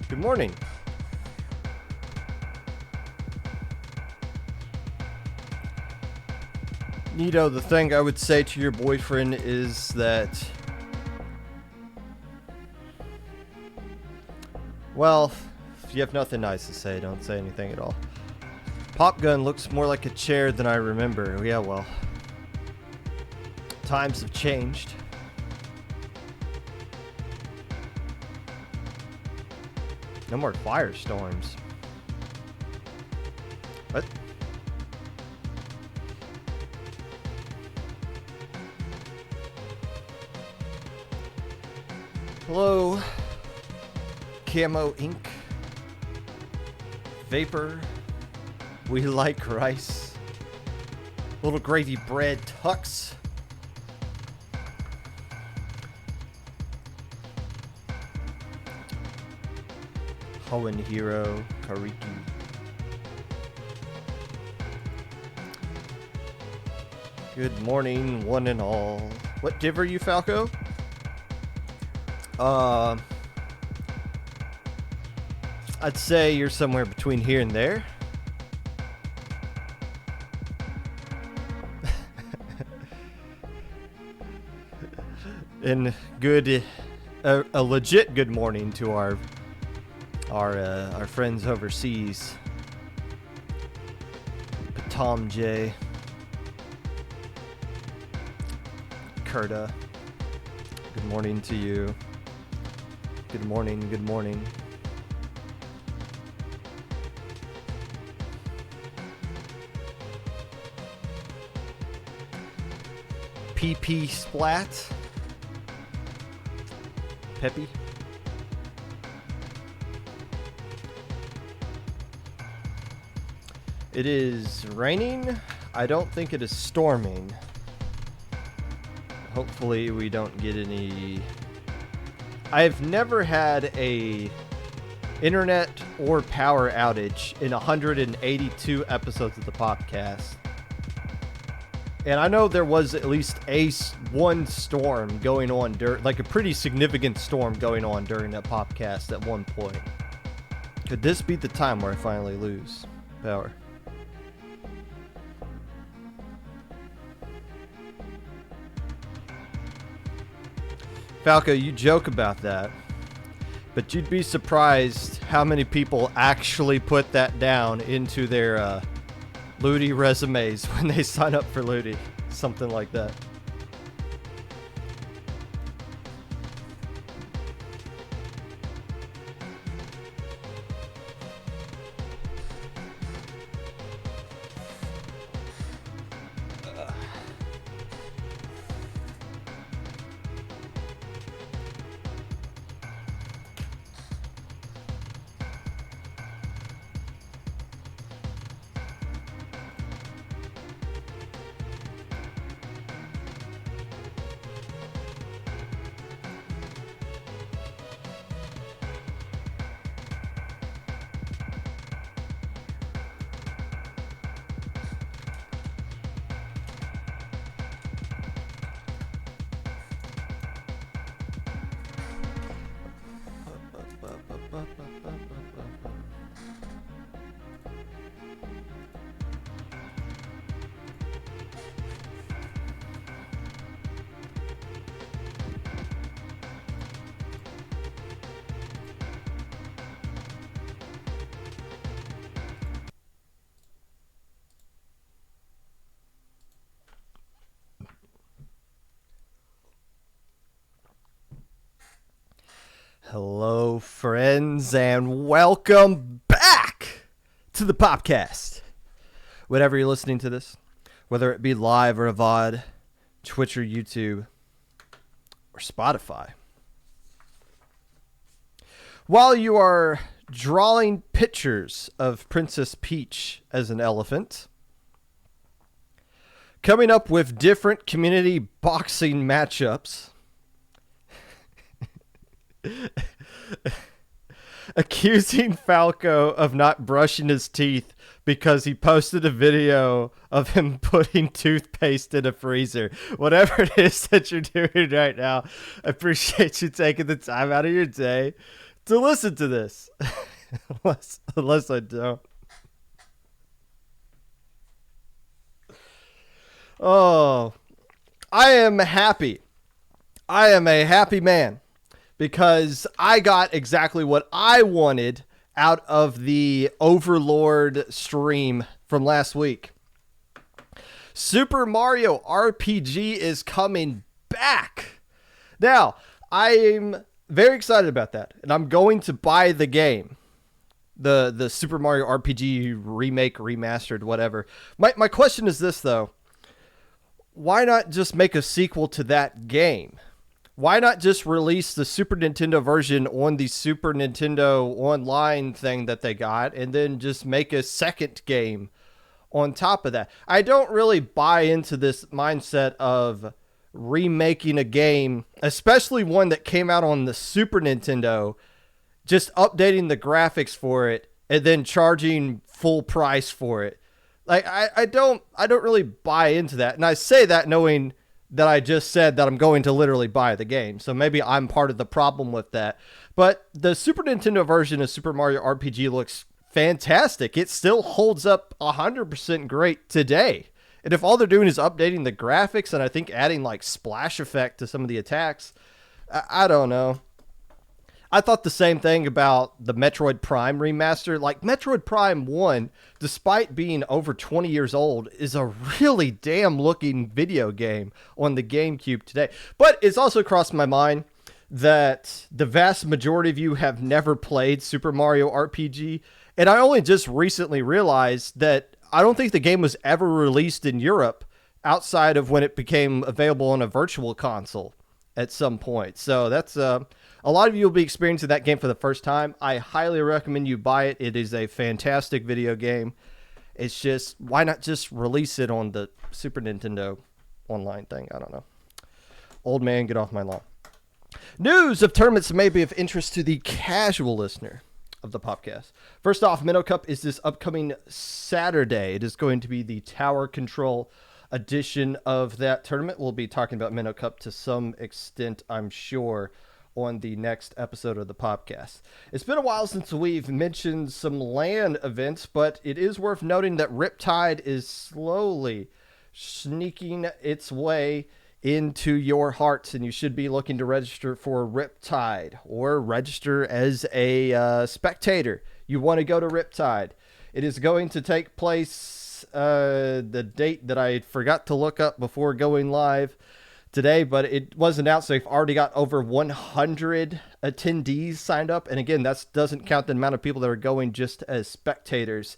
Good morning. Nito, the thing I would say to your boyfriend is that, well, if you have nothing nice to say, don't say anything at all. Pop gun looks more like a chair than I remember. Yeah, well, times have changed. No more firestorms. What? Hello, Camo Ink, Vapor, We Like Rice, Little Gravy Bread Tux, Hoenn Hero, Kariki. Good morning, one and all. What div are you, Falco? I'd say you're somewhere between here and there. And good, a legit good morning to our friends overseas. Tom J, Kurta. Good morning to you. Good morning, good morning. PP Splat. Peppy. It is raining. I don't think it is storming. Hopefully we don't get any... I've never had a internet or power outage in 182 episodes of the Popcast. And I know there was at least one storm going on, like a pretty significant storm going on during that Popcast at one point. Could this be the time where I finally lose power? Falco, you joke about that, but you'd be surprised how many people actually put that down into their Ludi resumes when they sign up for Ludi. Something like that. Hello, friends, and welcome back to the Popcast. Whatever you're listening to this, whether it be live or a VOD, Twitch or YouTube, or Spotify. While you are drawing pictures of Princess Peach as an elephant, coming up with different community boxing matchups, accusing Falco of not brushing his teeth because he posted a video of him putting toothpaste in a freezer. Whatever it is that you're doing right now, I appreciate you taking the time out of your day to listen to this. unless I don't. Oh, I am happy. I am a happy man because I got exactly what I wanted out of the Overlord stream from last week. Super Mario RPG is coming back. Now, I'm very excited about that, and I'm going to buy the game. The Super Mario RPG remake, remastered, whatever. My question is this, though. Why not just make a sequel to that game? Why not just release the Super Nintendo version on the Super Nintendo Online thing that they got, and then just make a second game on top of that? I don't really buy into this mindset of remaking a game, especially one that came out on the Super Nintendo, just updating the graphics for it and then charging full price for it. Like I don't really buy into that. And I say that knowing that I just said that I'm going to literally buy the game. So maybe I'm part of the problem with that. But the Super Nintendo version of Super Mario RPG looks fantastic. It still holds up 100% great today. And if all they're doing is updating the graphics and I think adding like splash effect to some of the attacks, I don't know. I thought the same thing about the Metroid Prime remaster. Like Metroid Prime 1, despite being over 20 years old, is a really damn looking video game on the GameCube today. But it's also crossed my mind that the vast majority of you have never played Super Mario RPG. And I only just recently realized that I don't think the game was ever released in Europe outside of when it became available on a virtual console at some point. So that's a lot of you will be experiencing that game for the first time. I highly recommend you buy it. It is a fantastic video game. It's just, why not just release it on the Super Nintendo Online thing? I don't know. Old man, get off my lawn. News of tournaments may be of interest to the casual listener of the Popcast. First off, Minnow Cup is this upcoming Saturday. It is going to be the Tower Control edition of that tournament. We'll be talking about Minnow Cup to some extent, I'm sure, on the next episode of the Popcast. It's been a while since we've mentioned some LAN events, but it is worth noting that Riptide is slowly sneaking its way into your hearts, and you should be looking to register for Riptide or register as a spectator. You want to go to Riptide. It is going to take place the date that I forgot to look up before going live today, but it was announced they've already got over 100 attendees signed up. And again, that doesn't count the amount of people that are going just as spectators.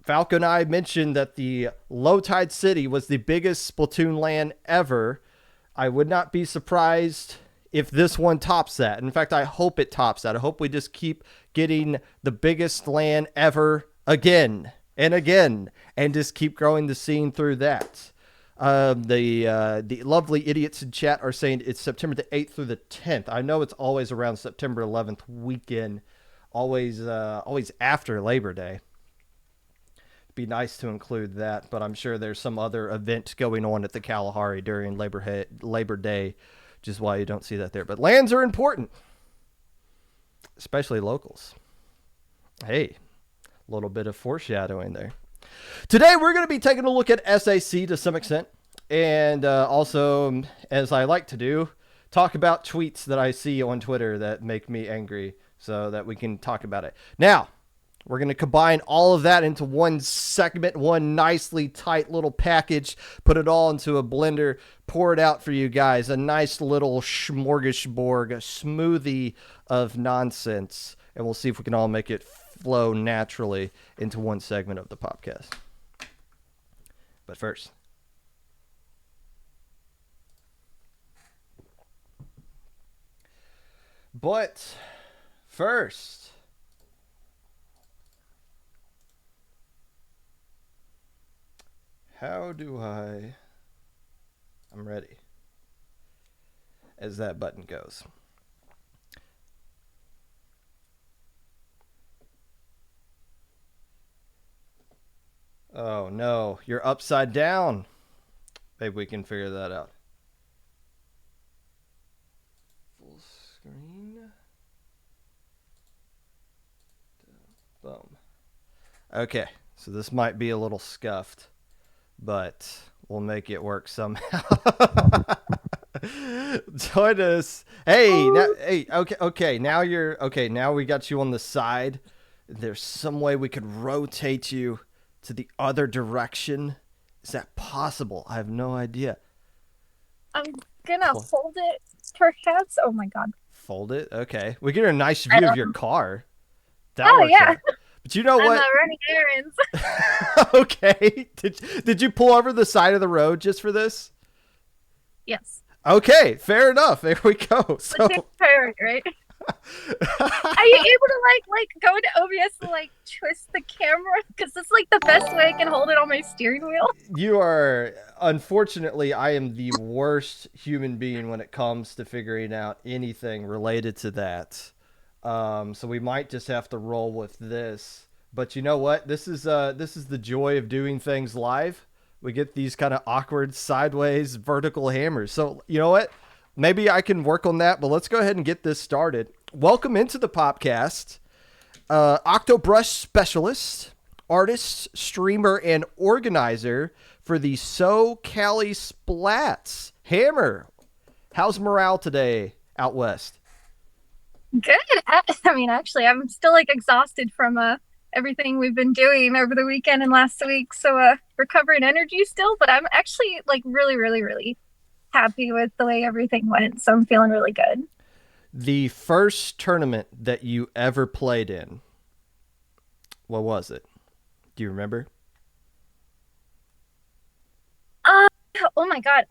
Falco and I mentioned that the Low Tide City was the biggest Splatoon LAN ever. I would not be surprised if this one tops that. In fact, I hope it tops that. I hope we just keep getting the biggest LAN ever again and again, and just keep growing the scene through that. The lovely idiots in chat are saying it's September the 8th through the 10th. I know it's always around September 11th weekend, always after Labor Day. It'd be nice to include that, but I'm sure there's some other event going on at the Kalahari during Labor Day, which is why you don't see that there. But LANs are important, especially locals. Hey, a little bit of foreshadowing there. Today, we're going to be taking a look at SAC to some extent, and also, as I like to do, talk about tweets that I see on Twitter that make me angry so that we can talk about it. Now, we're going to combine all of that into one segment, one nicely tight little package, put it all into a blender, pour it out for you guys, a nice little smorgasbord, a smoothie of nonsense, and we'll see if we can all make it flow naturally into one segment of the Popcast. But first, how do I'm ready, as that button goes. Oh no, you're upside down. Maybe we can figure that out. Full screen. Okay, so this might be a little scuffed, but we'll make it work somehow. Join us. Hey, now, hey, okay. Now you're okay. Now we got you on the side. There's some way we could rotate you to the other direction. Is that possible? I have no idea. I'm gonna hold it, perhaps. Oh my God. Fold it. Okay, we get a nice I view of don't your know. car. That Oh works yeah, out. But you know I'm what? running errands. Okay. Did you pull over the side of the road just for this? Yes. Okay, fair enough. There we go. Let's So take priority, right? Are you able to like go into OBS and like twist the camera? Because it's like the best way I can hold it on my steering wheel. you are unfortunately I am the worst human being when it comes to figuring out anything related to that. So we might just have to roll with this. But you know what? This is the joy of doing things live. We get these kind of awkward sideways vertical hammers. So you know what? Maybe I can work on that. But let's go ahead and get this started. Welcome into the Popcast. Octobrush specialist, artist, streamer, and organizer for the SoCal Splats. Hammer, how's morale today out west? Good. I mean, actually, I'm still like exhausted from everything we've been doing over the weekend and last week. So recovering energy still, but I'm actually like really, really, really happy with the way everything went. So I'm feeling really good. The first tournament that you ever played in, what was it? Do you remember? Uh, oh my God.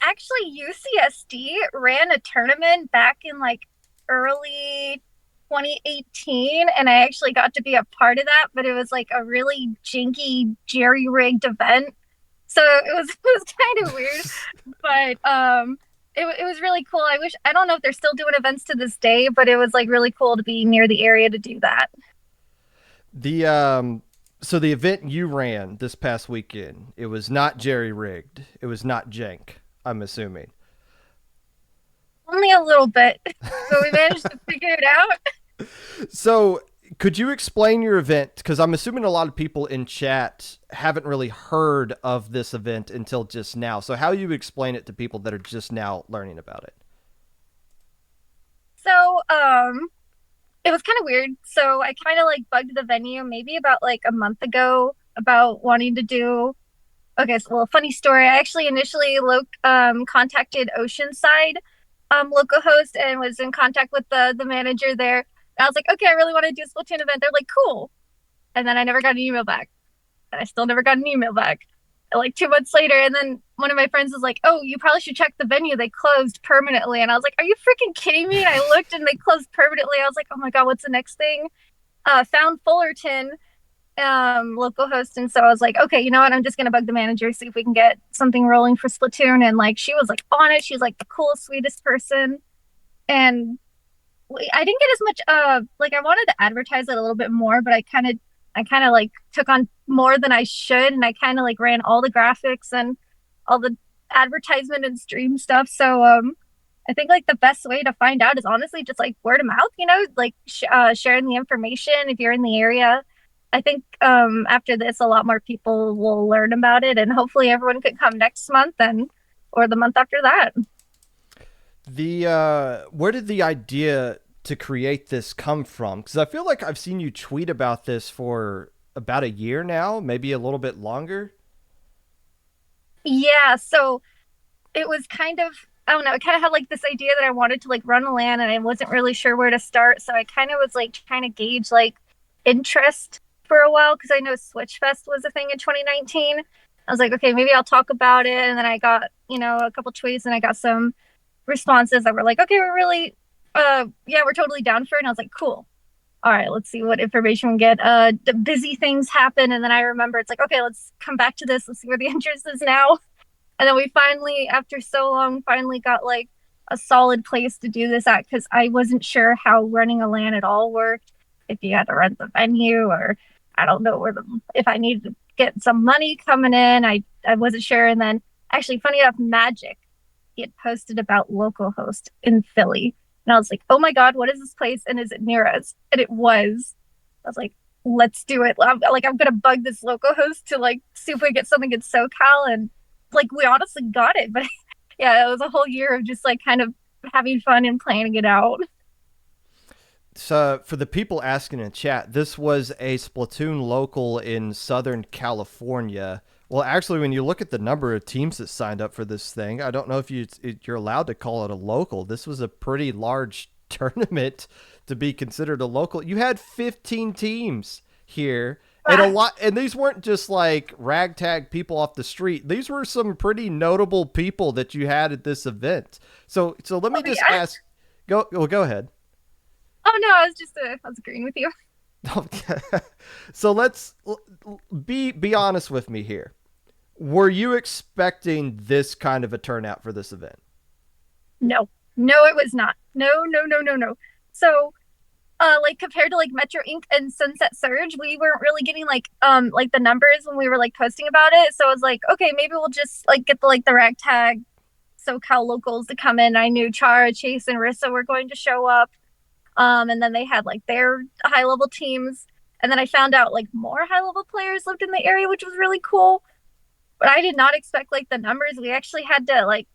Actually UCSD ran a tournament back in like early 2018 and I actually got to be a part of that, but it was like a really jinky jerry-rigged event. So it was kind of weird, but it was really cool. I don't know if they're still doing events to this day, but it was like really cool to be near the area to do that. The so the event you ran this past weekend, it was not jerry rigged. It was not jank, I'm assuming. Only a little bit, but we managed to figure it out. So, could you explain your event? Because I'm assuming a lot of people in chat haven't really heard of this event until just now. So, how you explain it to people that are just now learning about it? So, it was kind of weird. So I kind of like bugged the venue maybe about like a month ago about wanting to do. Okay, so well, funny story. I actually initially contacted Oceanside local host and was in contact with the manager there. And I was like, okay, I really want to do a Splatoon event. They're like, cool. And then I never got an email back. And I still never got an email back. And like 2 months later, and then one of my friends was like, "Oh, you probably should check the venue. They closed permanently." And I was like, "Are you freaking kidding me?" And I looked, and they closed permanently. I was like, "Oh my God, what's the next thing?" Found Fullerton, local host, and so I was like, "Okay, you know what? I'm just gonna bug the manager, see if we can get something rolling for Splatoon." And like, she was like on it. She's like the coolest, sweetest person, and I didn't get as much like I wanted to advertise it a little bit more, but I kind of like took on more than I should, and I kind of like ran all the graphics and all the advertisement and stream stuff. So I think like the best way to find out is honestly just like word of mouth, like sharing the information if you're in the area. I think after this a lot more people will learn about it, and hopefully everyone could come next month and or the month after that. The where did the idea to create this come from? Because I feel like I've seen you tweet about this for about a year now, maybe a little bit longer. Yeah, so it was kind of I don't know, I kind of had like this idea that I wanted to like run a LAN and I wasn't really sure where to start. So I kind of was like trying to gauge like interest for a while because I know Switch Fest was a thing in 2019. I was like, okay, maybe I'll talk about it. And then I got, a couple tweets and I got some responses that were like, okay, we're really yeah, we're totally down for it. And I was like, cool. All right, let's see what information we get. The busy things happen, and then I remember it's like, okay, let's come back to this. Let's see where the interest is now. And then we finally, after so long, finally got like a solid place to do this at because I wasn't sure how running a LAN at all worked. If you had to rent the venue, or I don't know if I needed to get some money coming in. I wasn't sure. And then actually, funny enough, Magic, he had posted about localhost in Philly. And I was like, oh my God, what is this place? And is it near us? And it was. I was like, let's do it. I'm gonna bug this local host to like see if we get something in SoCal, and like we honestly got it. But yeah, it was a whole year of just like kind of having fun and planning it out. So, for the people asking in chat, this was a Splatoon local in Southern California. Well, actually, when you look at the number of teams that signed up for this thing, I don't know if you're allowed to call it a local. This was a pretty large tournament to be considered a local. You had 15 teams here, and a lot, and these weren't just like ragtag people off the street. These were some pretty notable people that you had at this event. So let Oh me just yeah. ask. Go ahead. Oh no, I was agreeing with you. Okay. So let's be honest with me here. Were you expecting this kind of a turnout for this event? No, no, it was not. No, no, no, no, no. So like compared to like Metro Inc. and Sunset Surge, we weren't really getting like the numbers when we were like posting about it. So I was like, okay, maybe we'll just like get the ragtag SoCal locals to come in. I knew Chara, Chase, and Rissa were going to show up. And then they had like their high level teams. And then I found out like more high level players lived in the area, which was really cool. But I did not expect like the numbers. We actually had to like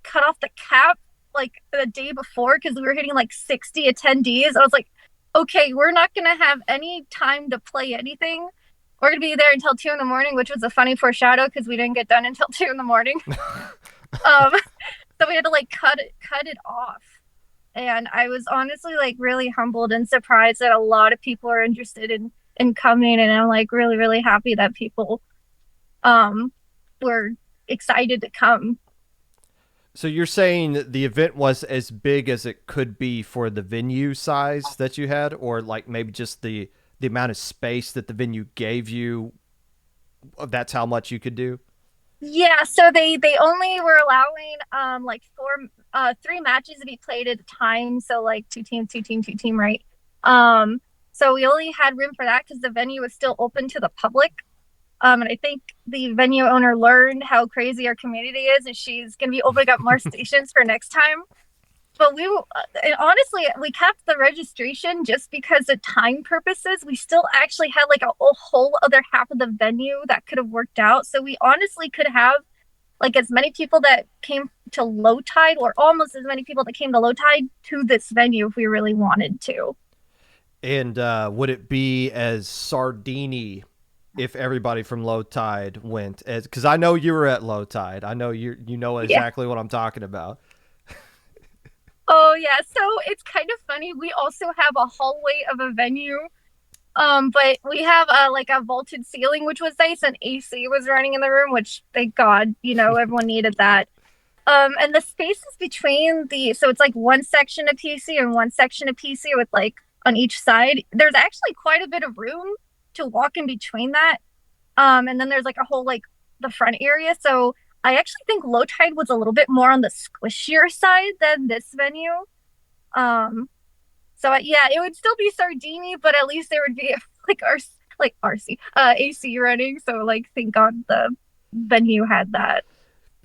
cut off the cap like the day before because we were hitting like 60 attendees. I was like, okay, we're not going to have any time to play anything. We're going to be there until 2 in the morning, which was a funny foreshadow because we didn't get done until 2 in the morning. um, so we had to like cut it off. And I was honestly like really humbled and surprised that a lot of people are interested in coming. And I'm like really, really happy that people um were excited to come. So you're saying the event was as big as it could be for the venue size that you had, or like maybe just the amount of space that the venue gave you? That's how much you could do. Yeah, so they only were allowing like three matches to be played at a time. So like two team, right? So we only had room for that because the venue was still open to the public. And I think the venue owner learned how crazy our community is, and she's going to be opening up more stations for next time. But and honestly, we kept the registration just because of time purposes. We still actually had like a whole other half of the venue that could have worked out. So we honestly could have like as many people that came to low tide, or almost as many people that came to low tide to this venue if we really wanted to. And would it be as Sardini if everybody from Low Tide went? As because I know you were at Low Tide, I know you know Yeah. exactly what I'm talking about. Oh yeah. So it's kind of funny. We also have a hallway of a venue. But we have like a vaulted ceiling, which was nice, and AC was running in the room, which thank God, everyone needed that. And the spaces between so it's like one section of PC and one section of PC with like on each side. There's actually quite a bit of room to walk in between that. And then there's like a whole like the front area. So I actually think Low Tide was a little bit more on the squishier side than this venue. Um, so yeah, it would still be Sardini, but at least there would be like RC, AC running. So like, thank God the venue had that.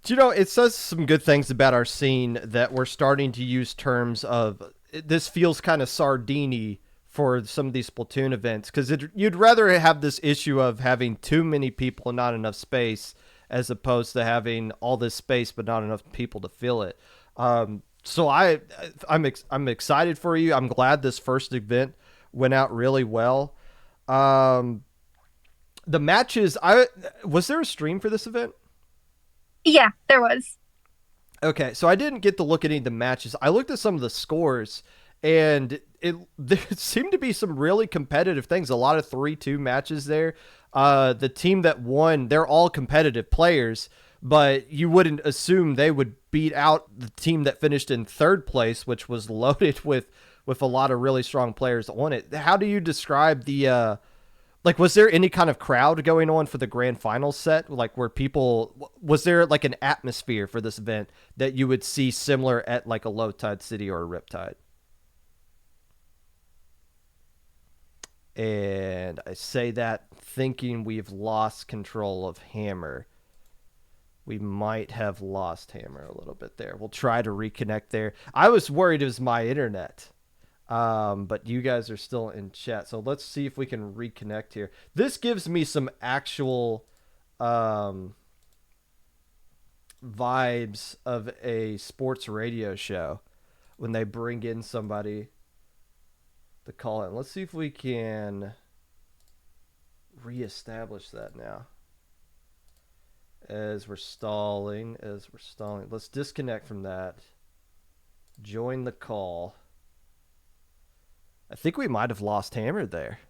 It says some good things about our scene that we're starting to use terms of this feels kind of Sardini for some of these Splatoon events because you'd rather have this issue of having too many people and not enough space as opposed to having all this space but not enough people to fill it. So I'm excited for you. I'm glad this first event went out really well. Um, the matches, I was there a stream for this event? Yeah, there was. Okay, so I didn't get to look at any of the matches. I looked at some of the scores, and there seemed to be some really competitive things. A lot of 3-2 matches there. The team that won, they're all competitive players, but you wouldn't assume they would beat out the team that finished in third place, which was loaded with a lot of really strong players on it. How do you describe the like, was there any kind of crowd going on for the grand final set? Like, where people, was there like an atmosphere for this event that you would see similar at like a Low Tide City or a Riptide? And I say that thinking we've lost control of Hammer. We might have lost Hammer a little bit there. We'll try to reconnect there. I was worried it was my internet. But you guys are still in chat. So let's see if we can reconnect here. This gives me some actual vibes of a sports radio show when they bring in somebody to call in. Let's see if we can reestablish that now. As we're stalling. Let's disconnect from that. Join the call. I think we might have lost Hammer there.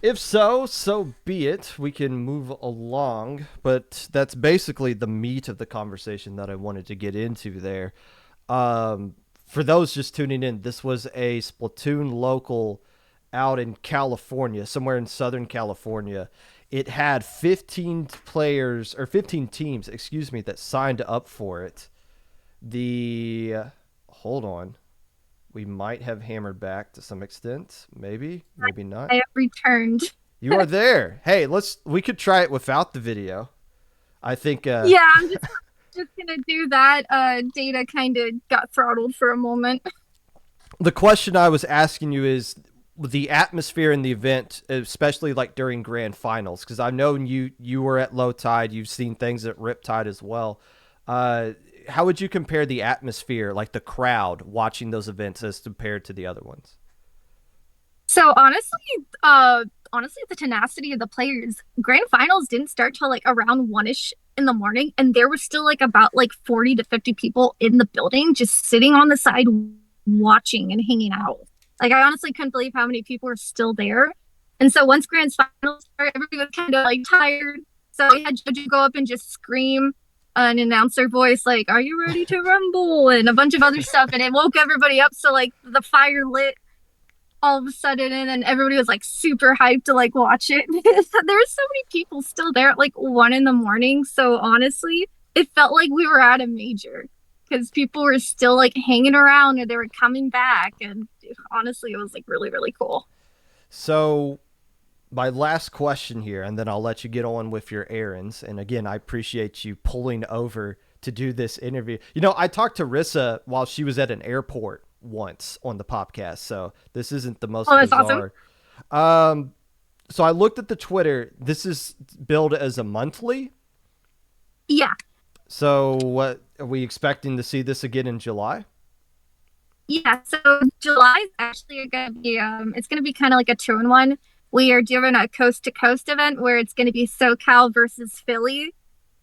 If so, so be it. We can move along, but that's basically the meat of the conversation that I wanted to get into there. For those just tuning in, this was a Splatoon local out in California, somewhere in Southern California. It had 15 players, or 15 teams, excuse me, that signed up for it. Hold on. We might have hammered back to some extent. Maybe not. I have returned. You are there. Hey, we could try it without the video. I think Yeah, I'm just gonna do that. Data kind of got throttled for a moment. The question I was asking you is the atmosphere in the event, especially like during grand finals, because I've known you were at Low Tide, you've seen things at Riptide as well. How would you compare the atmosphere, like the crowd watching those events as compared to the other ones? So honestly, the tenacity of the players. Grand finals didn't start till like around 1ish in the morning, and there was still like about like 40 to 50 people in the building just sitting on the side watching and hanging out. Like I honestly couldn't believe how many people were still there. And so once grand finals started, everybody was kind of like tired. So we had Jojo go up and just scream an announcer voice like, "Are you ready to rumble?" and a bunch of other stuff, and it woke everybody up. So like the fire lit all of a sudden, and then everybody was like super hyped to like watch it. There were so many people still there at like 1 in the morning. So honestly, it felt like we were at a major because people were still like hanging around and they were coming back, and honestly, it was like really really cool. So my last question here, and then I'll let you get on with your errands. And again, I appreciate you pulling over to do this interview. You know, I talked to Rissa while she was at an airport once on the Popcast, so this isn't the most that's bizarre. Awesome. So I looked at the Twitter. This is billed as a monthly. Yeah. So what are we expecting to see this again in July? Yeah, so July is actually going to be it's going to be kind of like a 2-in-1. We are doing a coast to coast event where it's going to be SoCal versus Philly.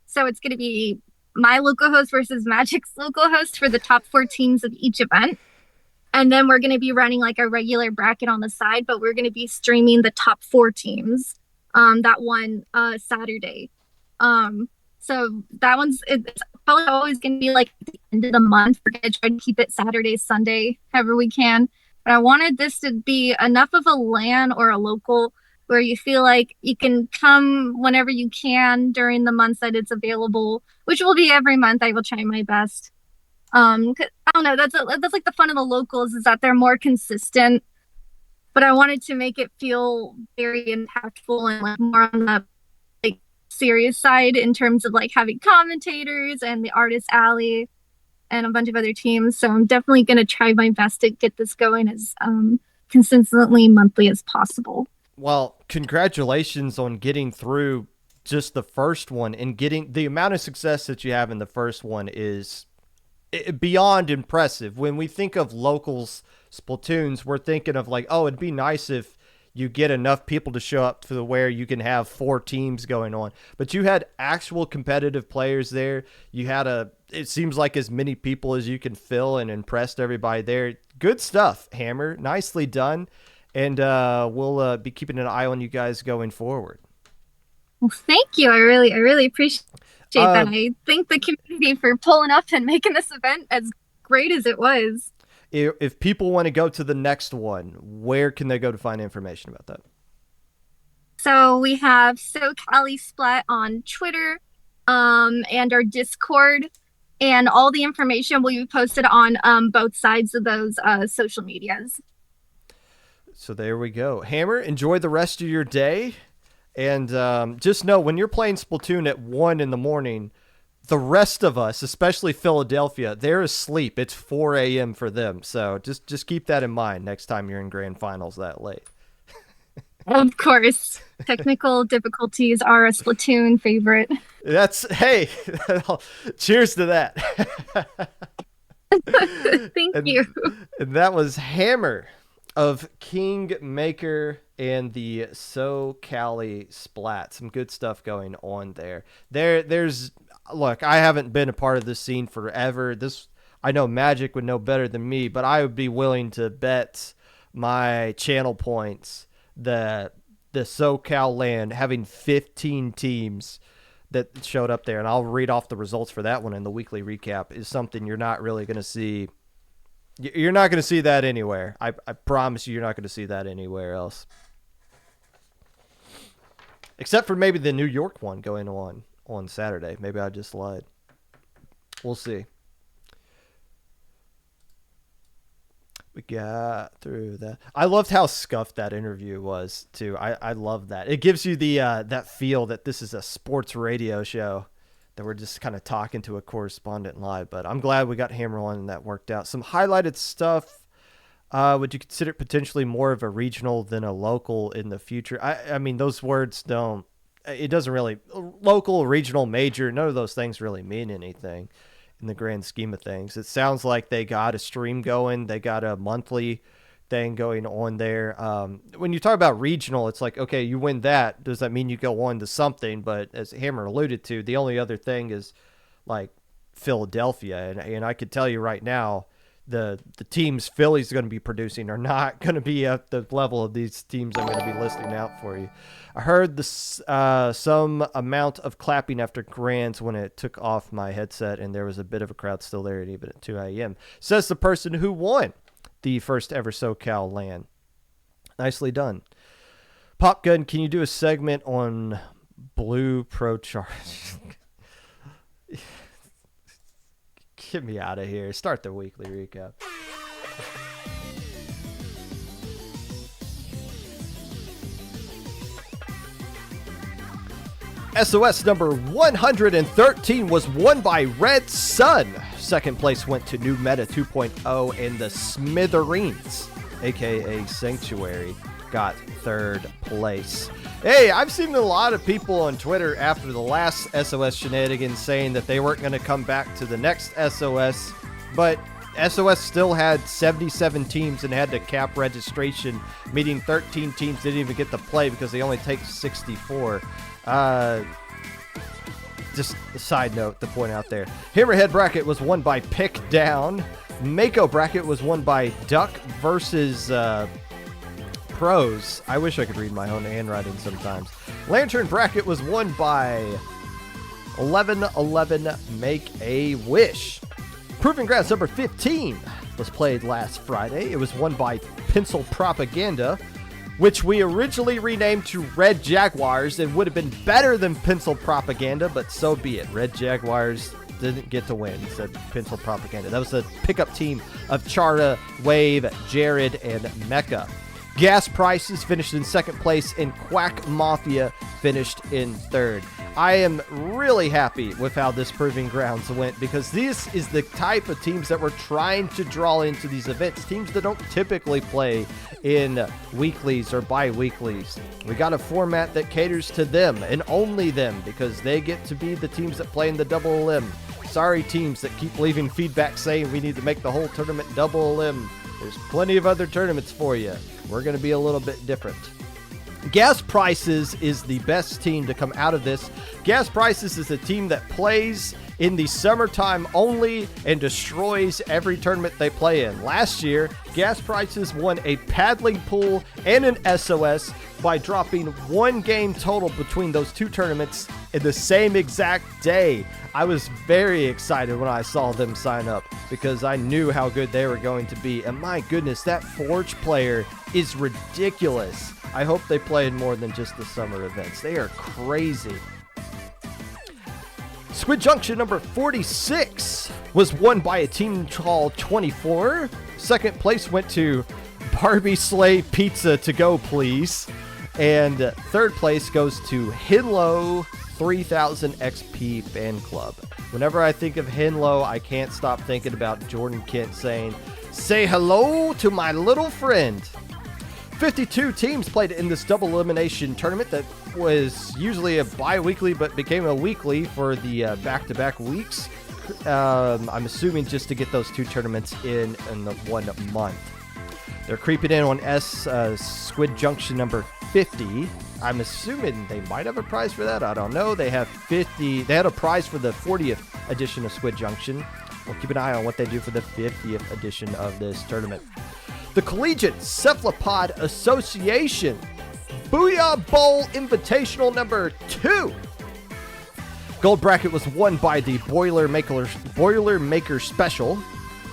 So it's going to be my local host versus Magic's local host for the top 4 teams of each event. And then we're going to be running like a regular bracket on the side, but we're going to be streaming the top 4 teams that one Saturday. So that it's probably always going to be like at the end of the month. We're going to try to keep it Saturday, Sunday, however we can. But I wanted this to be enough of a LAN or a local where you feel like you can come whenever you can during the months that it's available, which will be every month. I will try my best. I don't know. That's like the fun of the locals is that they're more consistent. But I wanted to make it feel very impactful and like more on the like serious side in terms of like having commentators and the Artist Alley and a bunch of other teams. So I'm definitely going to try my best to get this going as consistently monthly as possible. Well, congratulations on getting through just the first one, and getting the amount of success that you have in the first one is beyond impressive. When we think of locals Splatoons, we're thinking of like, oh, it'd be nice if you get enough people to show up to where you can have 4 teams going on. But you had actual competitive players there. You had it seems like as many people as you can fill, and impressed everybody there. Good stuff, Hammer. Nicely done. And we'll be keeping an eye on you guys going forward. Well, thank you. I really appreciate that. I thank the community for pulling up and making this event as great as it was. If people want to go to the next one, where can they go to find information about that? So we have SoCal Splat on Twitter and our Discord, and all the information will be posted on both sides of those social medias. So there we go. Hammer, enjoy the rest of your day. And just know when you're playing Splatoon at 1 in the morning, the rest of us, especially Philadelphia, they're asleep. It's 4 a.m. for them. So just keep that in mind next time you're in grand finals that late. Of course, technical difficulties are a Splatoon favorite. Hey, cheers to that. Thank you. And that was Hammer of Kingmaker and the SoCal Splat. Some good stuff going on there. There's look, I haven't been a part of this scene forever. I know Magic would know better than me, but I would be willing to bet my channel points that the SoCal land having 15 teams that showed up there, and I'll read off the results for that one in the weekly recap, is something you're not really going to see. You're not going to see that anywhere. I promise you're not going to see that anywhere else. Except for maybe the New York one going on Saturday. Maybe I just lied. We'll see. We got through that. I loved how scuffed that interview was too. I love that. It gives you the that feel that this is a sports radio show, that we're just kind of talking to a correspondent live. But I'm glad we got Hammer on and that worked out. Some highlighted stuff. Would you consider it potentially more of a regional than a local in the future? I mean, those words don't. It doesn't really local, regional, major. None of those things really mean anything in the grand scheme of things. It sounds like they got a stream going. They got a monthly thing going on there. When you talk about regional, it's like, okay, you win that. Does that mean you go on to something? But as Hammer alluded to, the only other thing is like Philadelphia. And I could tell you right now, the teams Philly's going to be producing are not going to be at the level of these teams I'm going to be listing out for you. I heard some amount of clapping after Grands when it took off my headset, and there was a bit of a crowd still there even at 2 a.m. Says the person who won the first ever SoCal LAN. Nicely done. Popgun, can you do a segment on Blue Pro Charge? Get me out of here. Start the weekly recap. SOS number 113 was won by Red Sun. Second place went to New Meta 2.0, and the Smithereens, aka Sanctuary, got third place. Hey, I've seen a lot of people on Twitter after the last SOS shenanigans saying that they weren't going to come back to the next SOS, but SOS still had 77 teams and had to cap registration, meaning 13 teams didn't even get to play because they only take 64. Just a side note to point out there. Hammerhead bracket was won by Pick Down. Mako bracket was won by Duck versus Pros. I wish I could read my own handwriting sometimes. Lantern bracket was won by 1111 Make a Wish. Proving Grounds number 15 was played last Friday. It was won by Pencil Propaganda, which we originally renamed to Red Jaguars. It would have been better than Pencil Propaganda, but so be it. Red Jaguars didn't get to win, said Pencil Propaganda. That was the pickup team of Charta, Wave, Jared, and Mecca. Gas Prices finished in second place, and Quack Mafia finished in third. I am really happy with how this Proving Grounds went, because this is the type of teams that we're trying to draw into these events. Teams that don't typically play in weeklies or bi-weeklies. We got a format that caters to them and only them, because they get to be the teams that play in the double limb. Sorry, teams that keep leaving feedback saying we need to make the whole tournament double limb. There's plenty of other tournaments for you. We're going to be a little bit different. Gas Prices is the best team to come out of this. Gas Prices is a team that plays in the summertime only and destroys every tournament they play in. Last year, Gas Prices won a paddling pool and an SOS by dropping one game total between those two tournaments in the same exact day. I was very excited when I saw them sign up because I knew how good they were going to be. And my goodness, that Forge player is ridiculous. I hope they play in more than just the summer events. They are crazy. Squid Junction number 46 was won by a team called 24. Second place went to Barbie Slay Pizza to go, please. And third place goes to Hinlow 3000 XP fan club. Whenever I think of Henlo, I can't stop thinking about Jordan Kent saying, "Say hello to my little friend." 52 teams played in this double elimination tournament that was usually a bi-weekly but became a weekly for the back-to-back weeks. I'm assuming just to get those two tournaments in the 1 month. They're creeping in on Squid Junction number 50. I'm assuming they might have a prize for that. I don't know. They have 50. They had a prize for the 40th edition of Squid Junction. We'll keep an eye on what they do for the 50th edition of this tournament. The Collegiate Cephalopod Association Booyah Bowl Invitational number 2. Gold bracket was won by the Boilermaker Special.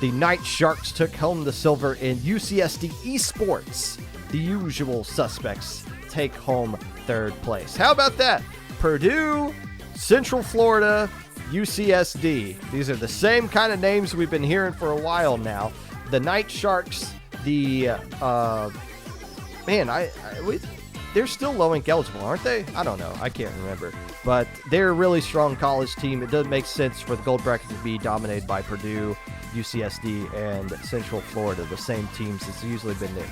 The Night Sharks took home the silver in UCSD Esports. The usual suspects take home third place. How about that? Purdue, Central Florida, UCSD. These are the same kind of names we've been hearing for a while now. The Night Sharks, they're still low ink eligible, aren't they? I don't know. I can't remember. But they're a really strong college team. It doesn't make sense for the gold bracket to be dominated by Purdue, UCSD, and Central Florida, the same teams that's usually been there.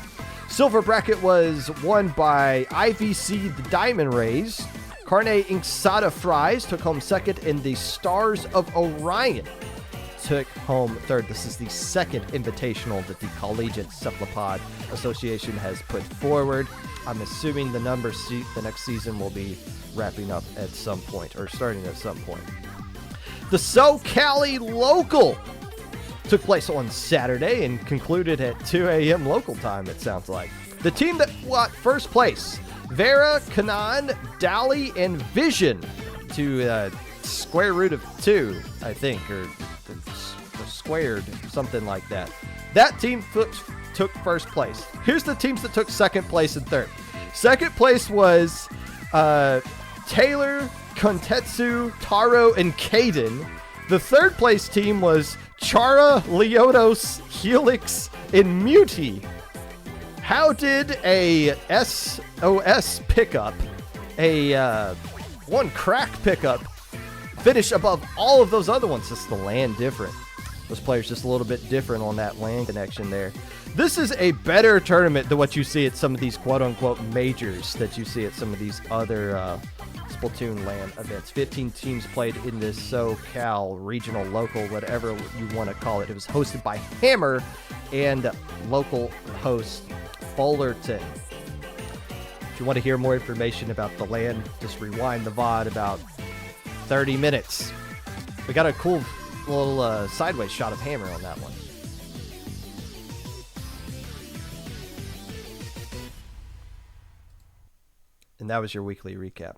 Silver bracket was won by IVC, the Diamond Rays. Carne Inksada Fries took home second, and the Stars of Orion took home third. This is the second invitational that the Collegiate Cephalopod Association has put forward. I'm assuming the next season will be wrapping up at some point, or starting at some point. The SoCal Local took place on Saturday and concluded at 2 a.m. local time, it sounds like. The team that got first place, Vera, Kanan, Dali, and Vision, to square root of 2, I think, or squared, something like that. That team took first place. Here's the teams that took second place and third. Second place was Taylor, Kontetsu, Taro, and Caden. The third place team was Chara, Leotos, Helix, and Muti. How did a SOS pickup, one crack pickup, finish above all of those other ones? It's the land different. Those players just a little bit different on that land connection there. This is a better tournament than what you see at some of these quote-unquote majors that you see at some of these other Splatoon LAN events. 15 teams played in this SoCal, regional, local, whatever you want to call it. It was hosted by Hammer and local host Fullerton. If you want to hear more information about the LAN, just rewind the VOD about 30 minutes. We got a cool little sideways shot of Hammer on that one. And that was your weekly recap.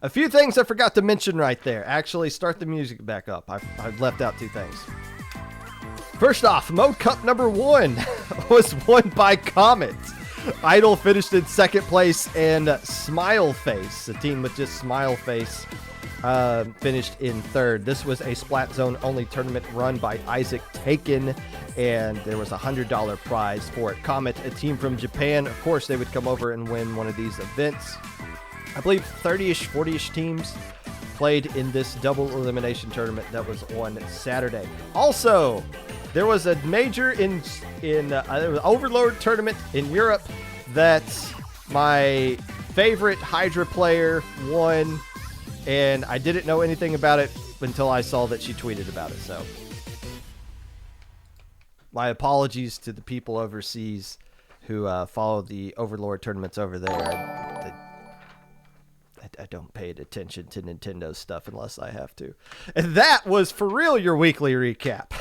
A few things I forgot to mention right there. Actually, start the music back up. I've left out 2 things. First off, Mode Cup number 1 was won by Comet. Idol finished in second place, and Smile Face, the team with just Smile Face, finished in third. This was a Splat Zone only tournament run by Isaac Taken, and there was a $100 prize for it. Comet, a team from Japan, of course they would come over and win one of these events. I believe 30-ish, 40-ish teams played in this double elimination tournament that was on Saturday. Also, there was a major in Overlord tournament in Europe that my favorite Hydra player won, and I didn't know anything about it until I saw that she tweeted about it. So my apologies to the people overseas who follow the Overlord tournaments over there. I don't pay attention to Nintendo stuff unless I have to. And that was for real your weekly recap.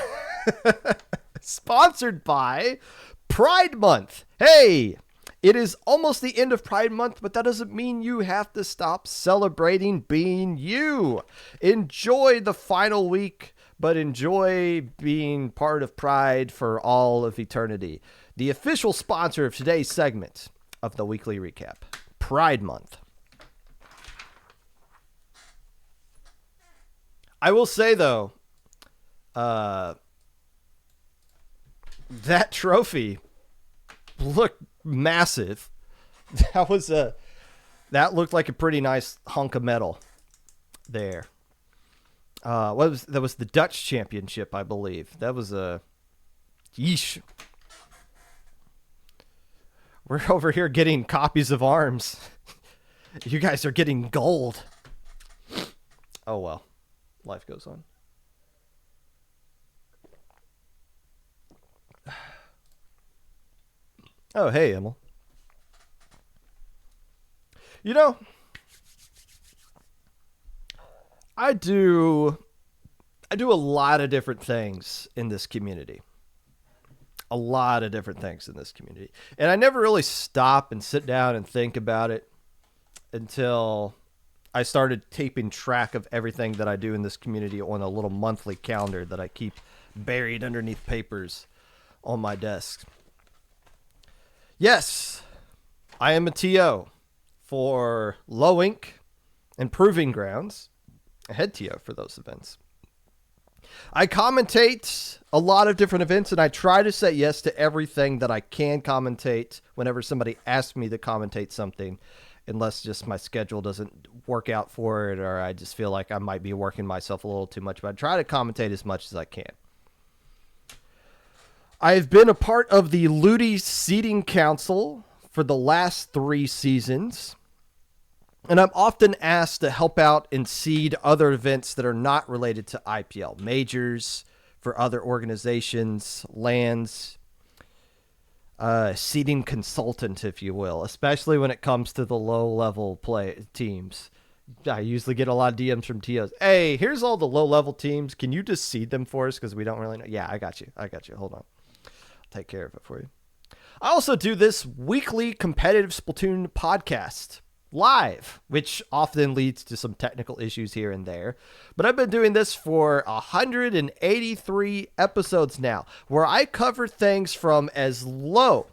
Sponsored by Pride Month. Hey, it is almost the end of Pride Month, but that doesn't mean you have to stop celebrating being you. Enjoy the final week, but enjoy being part of Pride for all of eternity. The official sponsor of today's segment of the weekly recap, Pride Month. I will say, though, that trophy looked massive. That looked like a pretty nice hunk of metal. there. What was that? Was the Dutch Championship, I believe. That was a yeesh. We're over here getting copies of arms. You guys are getting gold. Oh well, life goes on. Oh hey, Emil. You know, I do I do a lot of different things in this community. A lot of different things in this community. And I never really stop and sit down and think about it until I started keeping track of everything that I do in this community on a little monthly calendar that I keep buried underneath papers on my desk. Yes, I am a TO for Low Ink and Proving Grounds, a head TO for those events. I commentate a lot of different events, and I try to say yes to everything that I can commentate whenever somebody asks me to commentate something, unless just my schedule doesn't work out for it, or I just feel like I might be working myself a little too much. But I try to commentate as much as I can. I've been a part of the Ludi Seating Council for the last 3 seasons. And I'm often asked to help out and seed other events that are not related to IPL. Majors for other organizations, lands, seeding consultant, if you will, especially when it comes to the low-level play teams. I usually get a lot of DMs from TOs. Hey, here's all the low-level teams. Can you just seed them for us? Because we don't really know. Yeah, I got you. Hold on. I'll take care of it for you. I also do this weekly competitive Splatoon podcast live, which often leads to some technical issues here and there. But I've been doing this for 183 episodes now, where I cover things from as low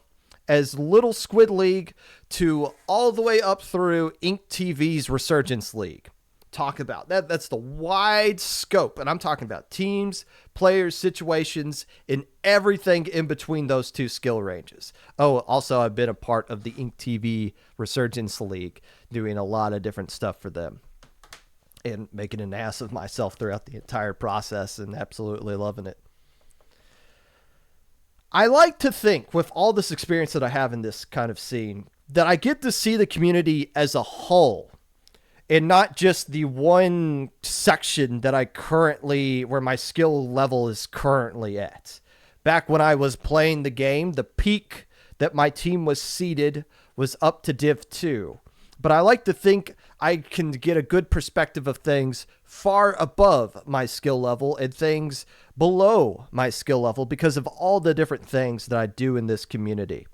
as Little Squid League to all the way up through Ink TV's Resurgence League. Talk about that. That's the wide scope. And I'm talking about teams, players, situations, and everything in between those two skill ranges. Oh, also, I've been a part of the Ink TV Resurgence League, doing a lot of different stuff for them and making an ass of myself throughout the entire process and absolutely loving it. I like to think, with all this experience that I have in this kind of scene, that I get to see the community as a whole and not just the one section that where my skill level is currently at. Back when I was playing the game, the peak that my team was seeded was up to Div 2. But I like to think I can get a good perspective of things far above my skill level and things below my skill level because of all the different things that I do in this community.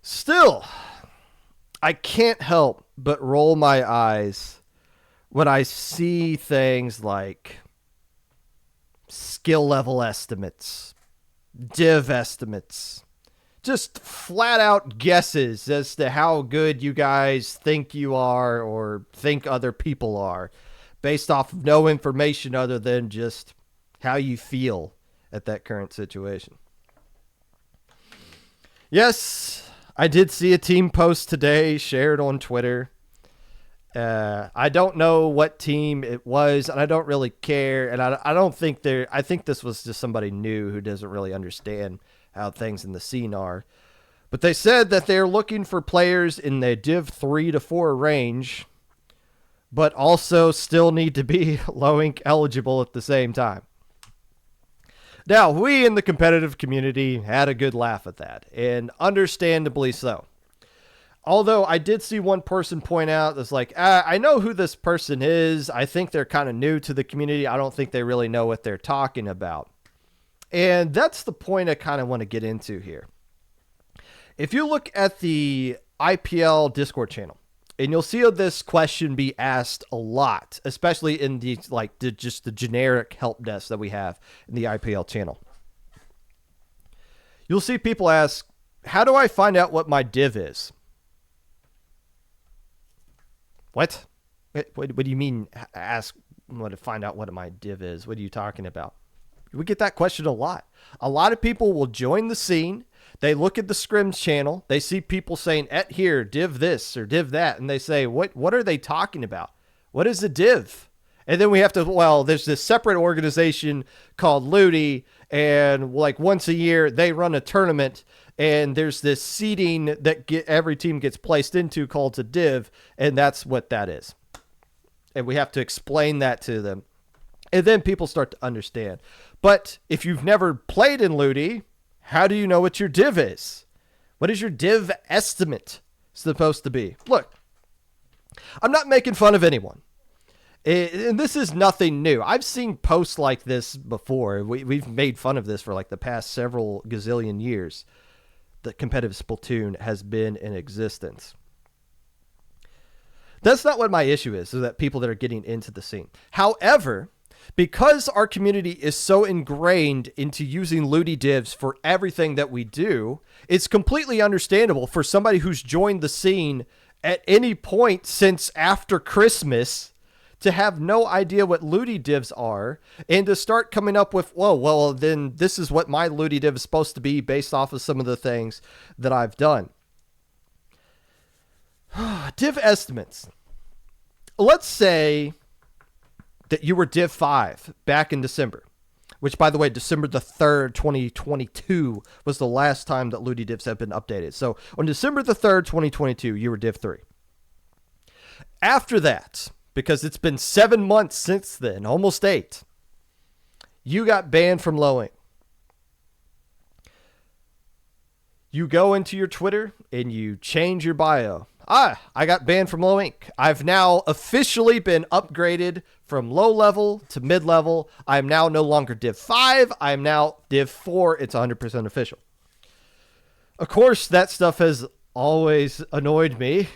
Still, I can't help but roll my eyes when I see things like skill level estimates, div estimates, just flat out guesses as to how good you guys think you are or think other people are, based off of no information other than just how you feel at that current situation. Yes, I did see a team post today shared on Twitter. I don't know what team it was, and I don't really care. And I don't think I think this was just somebody new who doesn't really understand how things in the scene are. But they said that they're looking for players in the Div 3 to 4 range, but also still need to be low ink eligible at the same time. Now, we in the competitive community had a good laugh at that, and understandably so. Although I did see one person point out that's like, I know who this person is. I think they're kind of new to the community. I don't think they really know what they're talking about. And that's the point I kind of want to get into here. If you look at the IPL Discord channel, and you'll see this question be asked a lot, especially in just the generic help desk that we have in the IPL channel. You'll see people ask, how do I find out what my div is? What? What do you mean ask to find out what my div is? What are you talking about? We get that question a lot. A lot of people will join the scene. They look at the scrims channel. They see people saying et here, div this or div that. And they say, what are they talking about? What is a div? And then we have to, well, there's this separate organization called Ludi. And like once a year, they run a tournament. And there's this seeding that every team gets placed into called a div. And that's what that is. And we have to explain that to them. And then people start to understand. But if you've never played in Ludi, how do you know what your div is? What is your div estimate supposed to be? Look, I'm not making fun of anyone. And this is nothing new. I've seen posts like this before. We've made fun of this for like the past several gazillion years. The competitive Splatoon has been in existence. That's not what my issue is that people that are getting into the scene. However, because our community is so ingrained into using Ludi divs for everything that we do, it's completely understandable for somebody who's joined the scene at any point since after Christmas to have no idea what Ludi divs are and to start coming up with, well, then this is what my Ludi div is supposed to be based off of some of the things that I've done. Div estimates. Let's say that you were Div 5 back in December, which, by the way, December the 3rd, 2022 was the last time that Ludi divs have been updated. So on December the 3rd, 2022, you were Div 3. After that, because it's been 7 months since then, almost 8, you got banned from Lowing. You go into your Twitter and you change your bio. I got banned from low ink. I've now officially been upgraded from low level to mid level. I am now no longer Div 5. I am now Div 4. It's 100% official. Of course, that stuff has always annoyed me,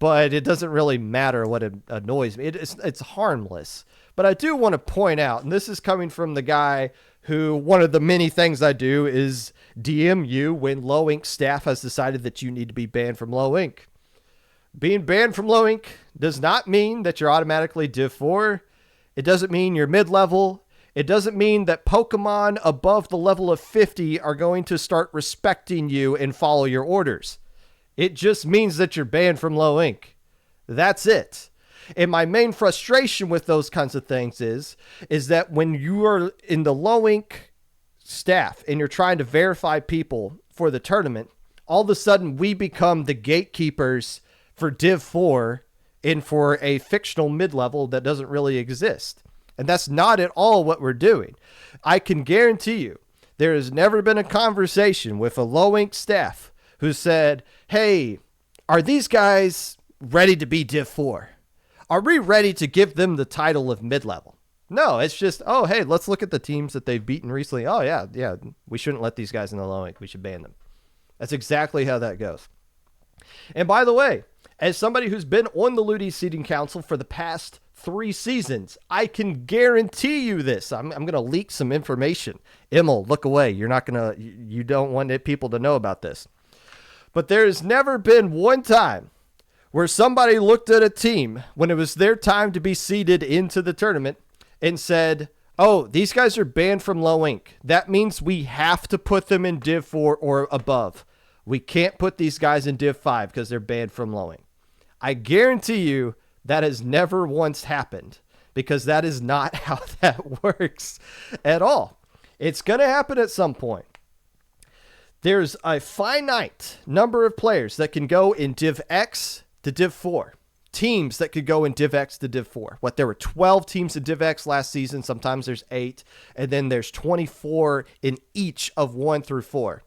but it doesn't really matter what annoys me. It's harmless. But I do want to point out, and this is coming from the guy who one of the many things I do is DM you when low ink staff has decided that you need to be banned from low ink. Being banned from low ink does not mean that you're automatically Div 4. It doesn't mean you're mid-level. It doesn't mean that Pokemon above the level of 50 are going to start respecting you and follow your orders. It just means that you're banned from low ink. That's it. And my main frustration with those kinds of things is that when you are in the low ink staff and you're trying to verify people for the tournament, all of a sudden we become the gatekeepers for Div 4 and for a fictional mid-level that doesn't really exist. And that's not at all what we're doing. I can guarantee you there has never been a conversation with a low ink staff who said, hey, are these guys ready to be Div 4? Are we ready to give them the title of mid-level? No, it's just, oh, hey, let's look at the teams that they've beaten recently. Oh, yeah, we shouldn't let these guys in the low ink. We should ban them. That's exactly how that goes. And by the way, as somebody who's been on the Ludi Seeding Council for the past 3 seasons, I can guarantee you this. I'm going to leak some information. Immel, look away. You don't want people to know about this. But there has never been one time where somebody looked at a team when it was their time to be seeded into the tournament and said, oh, these guys are banned from low ink. That means we have to put them in Div 4 or above. We can't put these guys in Div 5 because they're banned from low ink. I guarantee you that has never once happened because that is not how that works at all. It's going to happen at some point. There's a finite number of players that can go in Div X to Div 4. Teams that could go in Div X to Div 4. There were 12 teams in Div X last season. Sometimes there's 8. And then there's 24 in each of 1 through 4.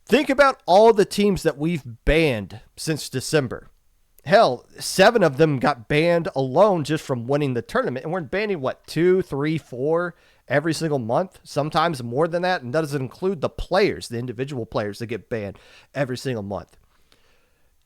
Think about all the teams that we've banned since December. Hell, 7 of them got banned alone just from winning the tournament. And we're banning, 2, 3, 4 every single month? Sometimes more than that. And that doesn't include the players, the individual players that get banned every single month.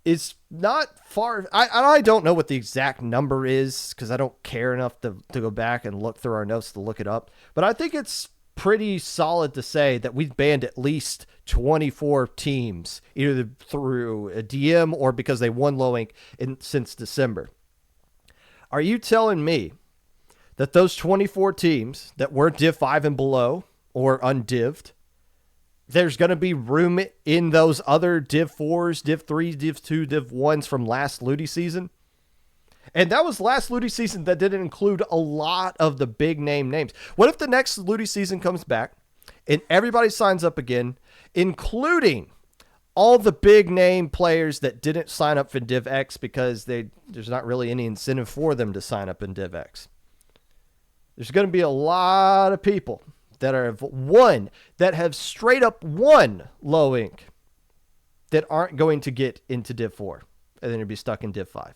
It's not far. I don't know what the exact number is because I don't care enough to go back and look through our notes to look it up. But I think it's pretty solid to say that we've banned at least 24 teams, either through a DM or because they won low ink since December. Are you telling me that those 24 teams that were Div 5 and below or undivved there's going to be room in those other Div 4s, Div 3s, Div 2, Div 1s from last Ludi season. And that was last Ludi season that didn't include a lot of the big names. What if the next Ludi season comes back and everybody signs up again, including all the big name players that didn't sign up for Div X because there's not really any incentive for them to sign up in Div X? There's going to be a lot of people that have straight up won low ink that aren't going to get into Div 4 and then you'll be stuck in Div 5.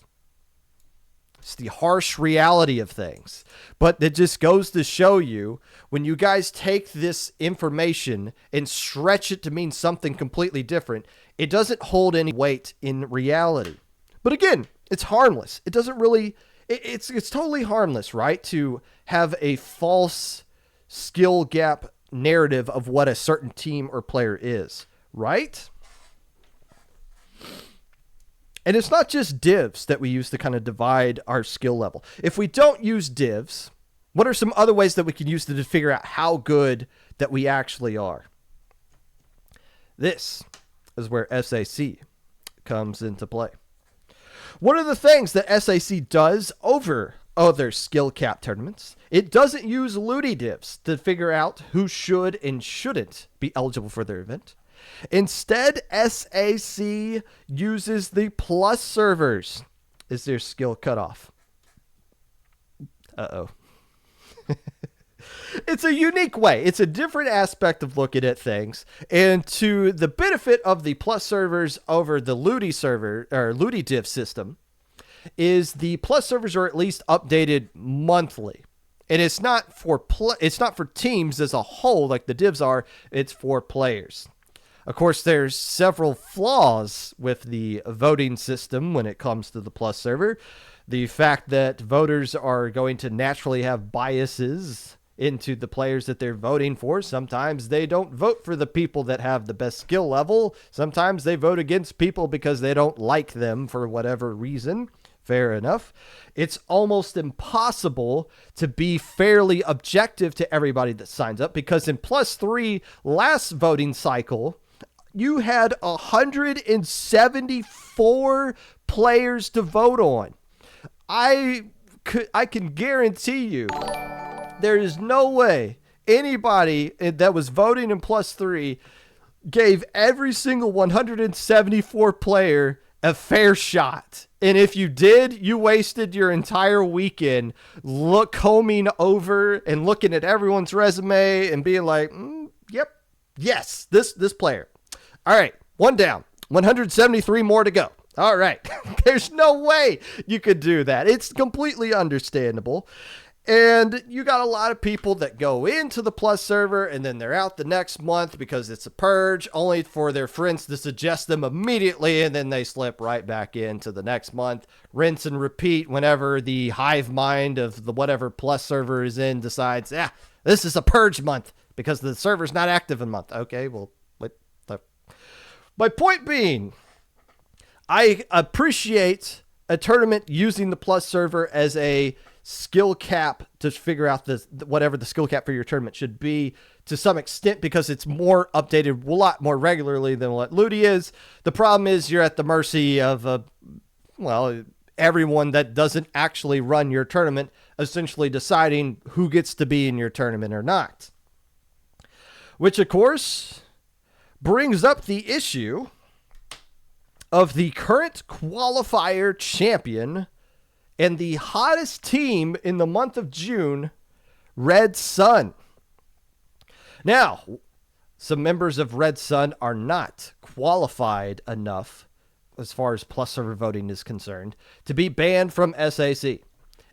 It's the harsh reality of things. But it just goes to show you, when you guys take this information and stretch it to mean something completely different, it doesn't hold any weight in reality. But again, it's harmless. It doesn't really, it's totally harmless, right? To have a false skill gap narrative of what a certain team or player is, right? And it's not just divs that we use to kind of divide our skill level. If we don't use divs, what are some other ways that we can use to figure out how good that we actually are? This is where SAC comes into play. One of the things that SAC does over other skill cap tournaments, it doesn't use Ludi divs to figure out who should and shouldn't be eligible for their event. Instead, SAC uses the plus servers as their skill cutoff. Uh-oh. It's a unique way. It's a different aspect of looking at things. And to the benefit of the plus servers over the Ludi server or Ludi div system is the plus servers are at least updated monthly. And it's not for teams as a whole like the divs are. It's for players. Of course, there's several flaws with the voting system when it comes to the plus server. The fact that voters are going to naturally have biases into the players that they're voting for. Sometimes they don't vote for the people that have the best skill level. Sometimes they vote against people because they don't like them for whatever reason. Fair enough. It's almost impossible to be fairly objective to everybody that signs up because in plus 3 last voting cycle, you had 174 players to vote on. I can guarantee you there is no way anybody that was voting in plus 3 gave every single 174 player a fair shot. And if you did, you wasted your entire weekend combing over and looking at everyone's resume and being like, yep, yes, this player. All right, one down, 173 more to go. All right, there's no way you could do that. It's completely understandable. And you got a lot of people that go into the plus server and then they're out the next month because it's a purge, only for their friends to suggest them immediately, and then they slip right back into the next month. Rinse and repeat whenever the hive mind of the whatever plus server is in decides, this is a purge month because the server's not active in a month. Okay, well, my point being, I appreciate a tournament using the plus server as a skill cap to figure out whatever the skill cap for your tournament should be to some extent because it's more updated a lot more regularly than what Ludi is. The problem is you're at the mercy of everyone that doesn't actually run your tournament essentially deciding who gets to be in your tournament or not. Which, of course, brings up the issue of the current qualifier champion and the hottest team in the month of June, Red Sun. Now, some members of Red Sun are not qualified enough, as far as plus server voting is concerned, to be banned from SAC.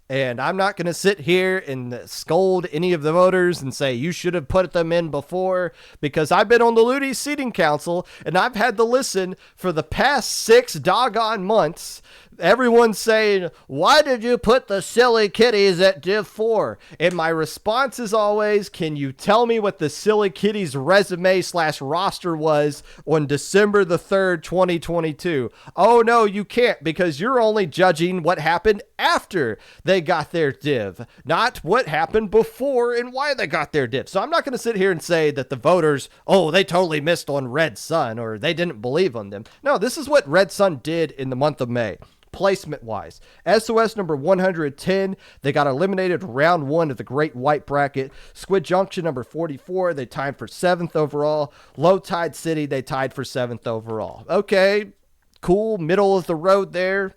And I'm not going to sit here and scold any of the voters and say you should have put them in before, because I've been on the Ludi Seating Council and I've had to listen for the past 6 doggone months. Everyone saying, why did you put the silly kitties at Div 4? And my response is always, can you tell me what the silly kitties resume/roster was on December the 3rd, 2022? Oh, no, you can't, because you're only judging what happened after they they got their div, not what happened before and why they got their div. So I'm not going to sit here and say that the voters, oh, they totally missed on Red Sun or they didn't believe on them. No, this is what Red Sun did in the month of May. Placement wise, SOS number 110, they got eliminated round 1 of the Great White Bracket. Squid Junction number 44, they tied for 7th overall. Low Tide City, they tied for 7th overall. Okay, cool, middle of the road there.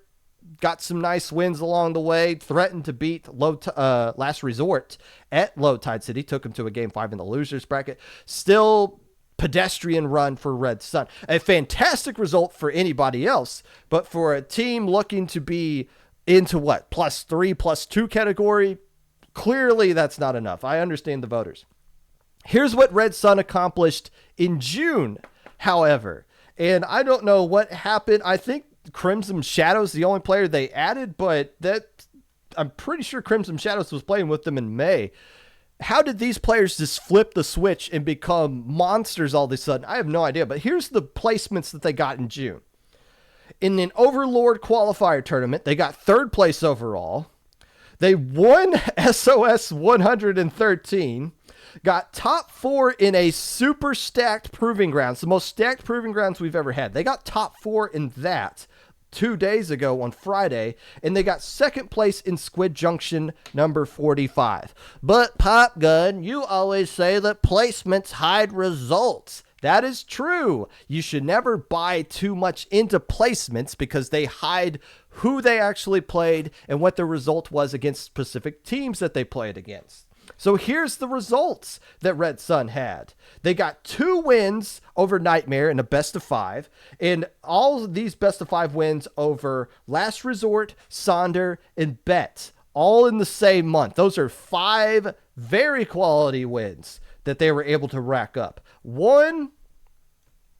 Got some nice wins along the way. Threatened to beat Last Resort at Low Tide City. Took them to a game 5 in the losers bracket. Still pedestrian run for Red Sun. A fantastic result for anybody else, but for a team looking to be into what, +3, +2 category, clearly that's not enough. I understand the voters. Here's what Red Sun accomplished in June, however, and I don't know what happened. I think Crimson Shadows the only player they added, but I'm pretty sure Crimson Shadows was playing with them in May. How did these players just flip the switch and become monsters all of a sudden? I have no idea, but here's the placements that they got in June. In an Overlord qualifier tournament, they got 3rd place overall. They won SOS 113, got top 4 in a super stacked proving grounds, the most stacked proving grounds we've ever had. They got top 4 in that 2 days ago on Friday, and they got 2nd place in Squid Junction number 45. But Pop Gun, you always say that placements hide results. That is true. You should never buy too much into placements because they hide who they actually played and what the result was against specific teams that they played against. So here's the results that Red Sun had. They got 2 wins over Nightmare in a best of 5, and all of these best of 5 wins over Last Resort, Sonder, and Bet, all in the same month. Those are 5 very quality wins that they were able to rack up. 1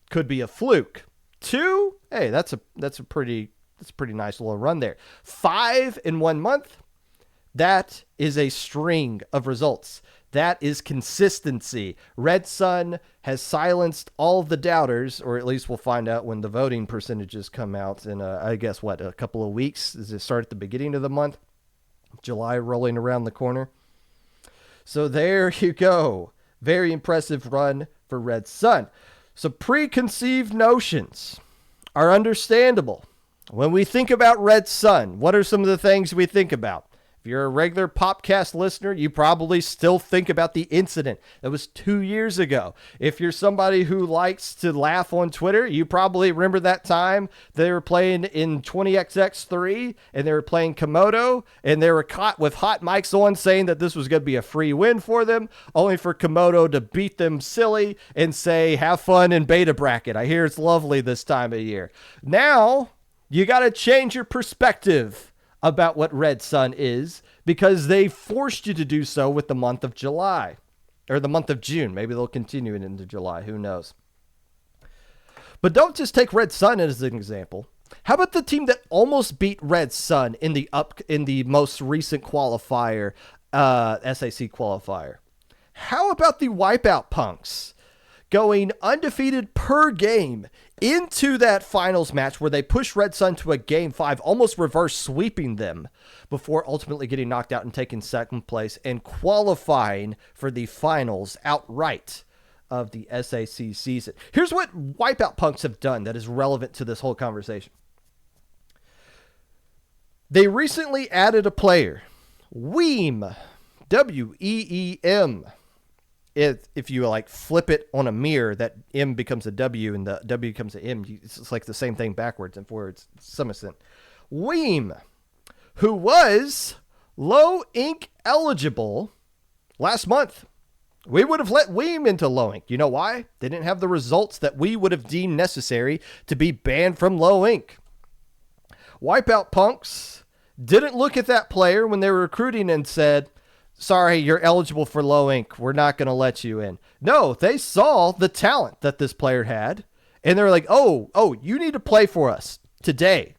could be a fluke. 2, hey, that's a pretty nice little run there. 5 in 1 month. That is a string of results. That is consistency. Red Sun has silenced all of the doubters, or at least we'll find out when the voting percentages come out in, I guess, a couple of weeks. Does it start at the beginning of the month? July rolling around the corner. So there you go. Very impressive run for Red Sun. So preconceived notions are understandable. When we think about Red Sun, what are some of the things we think about? If you're a regular Popcast listener, you probably still think about the incident that was 2 years ago. If you're somebody who likes to laugh on Twitter, you probably remember that time they were playing in 20XX3 and they were playing Komodo and they were caught with hot mics on saying that this was going to be a free win for them, only for Komodo to beat them silly and say, have fun in beta bracket. I hear it's lovely this time of year. Now, you got to change your perspective about what Red Sun is, because they forced you to do so with the month of July, or the month of June. Maybe they'll continue it into July. Who knows? But don't just take Red Sun as an example. How about the team that almost beat Red Sun in the most recent qualifier, SAC qualifier? How about the Wipeout Punks going undefeated per game into that finals match where they pushed Red Sun to a game 5, almost reverse sweeping them before ultimately getting knocked out and taking 2nd place and qualifying for the finals outright of the SAC season. Here's what Wipeout Punks have done that is relevant to this whole conversation. They recently added a player, Weem, W-E-E-M. If you like flip it on a mirror, that M becomes a W and the W becomes an M. It's like the same thing backwards and forwards. Some extent. Weem, who was low ink eligible last month. We would have let Weem into low ink. You know why? They didn't have the results that we would have deemed necessary to be banned from low ink. Wipeout Punks didn't look at that player when they were recruiting and said, sorry, you're eligible for low ink. We're not going to let you in. No, they saw the talent that this player had, and they were like, oh, you need to play for us today.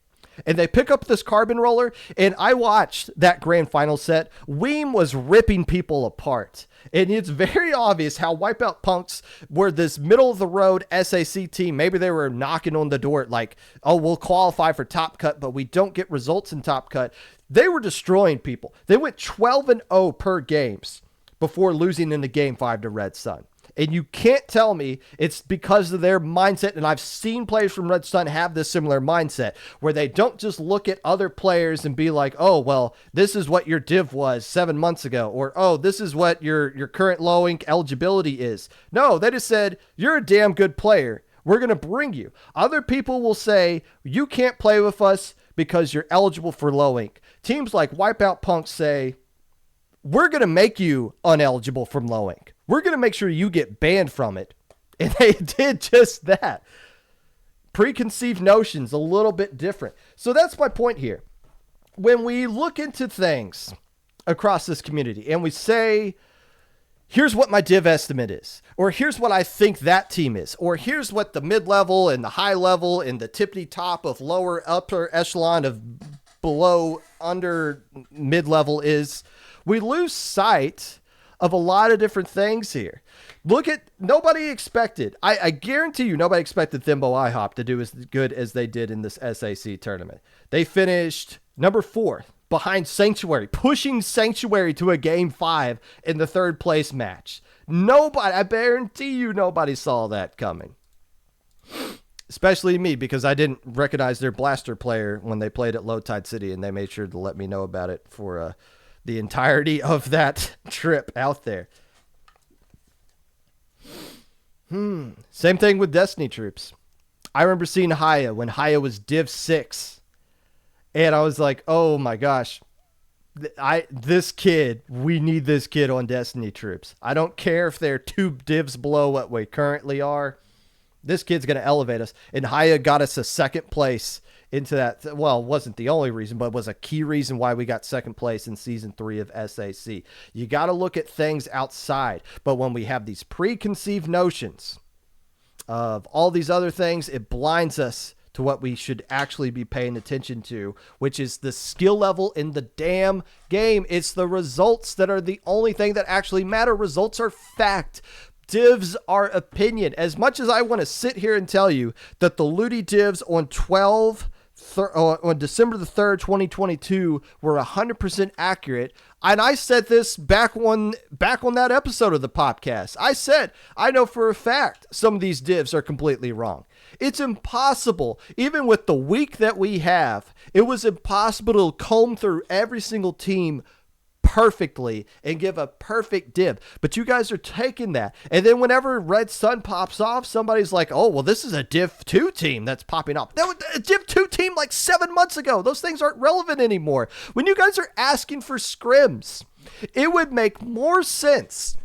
and they pick up this carbon roller, and I watched that grand final set. Weem was ripping people apart. And it's very obvious how Wipeout Punks were this middle of the road SAC team. Maybe they were knocking on the door like, oh, we'll qualify for Top Cut, but we don't get results in Top Cut. They were destroying people. They went 12-0 per games before losing in the game 5 to Red Sun. And you can't tell me it's because of their mindset. And I've seen players from Red Sun have this similar mindset where they don't just look at other players and be like, oh, well, this is what your div was 7 months ago. Or, oh, this is what your current low ink eligibility is. No, they just said, you're a damn good player. We're going to bring you. Other people will say, you can't play with us because you're eligible for low ink. Teams like Wipeout Punks say, we're going to make you uneligible from low ink. We're going to make sure you get banned from it. And they did just that. Preconceived notions, a little bit different. So that's my point here. When we look into things across this community and we say, here's what my div estimate is, or here's what I think that team is, or here's what the mid-level and the high level and the tippity top of lower upper echelon of below under mid-level is, we lose sight of a lot of different things here. Look at, nobody expected, I guarantee you nobody expected Thimble IHOP to do as good as they did in this SAC tournament. They finished number 4 behind Sanctuary, pushing Sanctuary to a game 5 in the 3rd place match. Nobody, I guarantee you nobody saw that coming. Especially me, because I didn't recognize their blaster player when they played at Low Tide City, and they made sure to let me know about it for the entirety of that trip out there. Same thing with Destiny Troops. I remember seeing Haya when Haya was Div 6. And I was like, oh my gosh, this kid, we need this kid on Destiny Troops. I don't care if they're 2 divs below what we currently are. This kid's going to elevate us. And Haya got us a 2nd place into that. Well, wasn't the only reason, but was a key reason why we got 2nd place in season 3 of SAC. You got to look at things outside. But when we have these preconceived notions of all these other things, it blinds us to what we should actually be paying attention to, which is the skill level in the damn game. It's the results that are the only thing that actually matter. Results are fact. Divs are opinion. As much as I want to sit here and tell you that the Ludi divs on on December the 3rd, 2022 were 100% accurate. And I said this back on that episode of the Popcast. I said, I know for a fact some of these divs are completely wrong. It's impossible. Even with the week that we have, it was impossible to comb through every single team perfectly and give a perfect div. But you guys are taking that. And then whenever Red Sun pops off, somebody's like, oh, well, this is a Div 2 team that's popping off. That was a Div 2 team like 7 months ago. Those things aren't relevant anymore. When you guys are asking for scrims, it would make more sense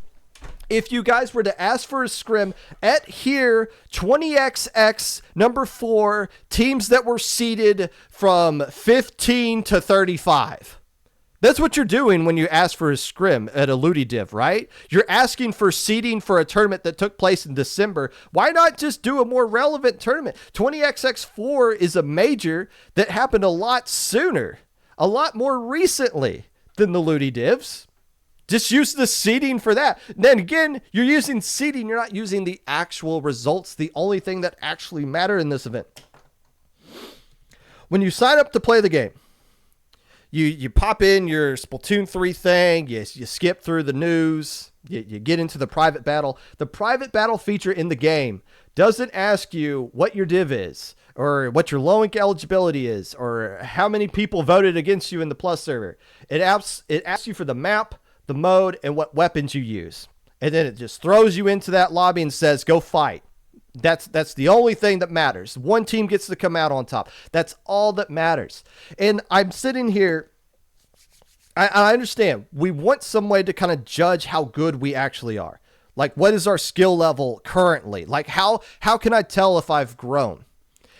if you guys were to ask for a scrim at here, 20XX, number 4, teams that were seeded from 15 to 35. That's what you're doing when you ask for a scrim at a Ludi div, right? You're asking for seeding for a tournament that took place in December. Why not just do a more relevant tournament? 20XX4 is a major that happened a lot sooner, a lot more recently than the Ludi divs. Just use the seeding for that. Then again, you're using seeding. You're not using the actual results, the only thing that actually matter in this event. When you sign up to play the game, you pop in your Splatoon 3 thing, you skip through the news, you get into the private battle. The private battle feature in the game doesn't ask you what your div is, or what your low ink eligibility is, or how many people voted against you in the plus server. It asks you for the map, the mode, and what weapons you use. And then it just throws you into that lobby and says, go fight. That's the only thing that matters. One team gets to come out on top. That's all that matters. And I'm sitting here, I understand. We want some way to kind of judge how good we actually are. Like, what is our skill level currently? Like, how can I tell if I've grown?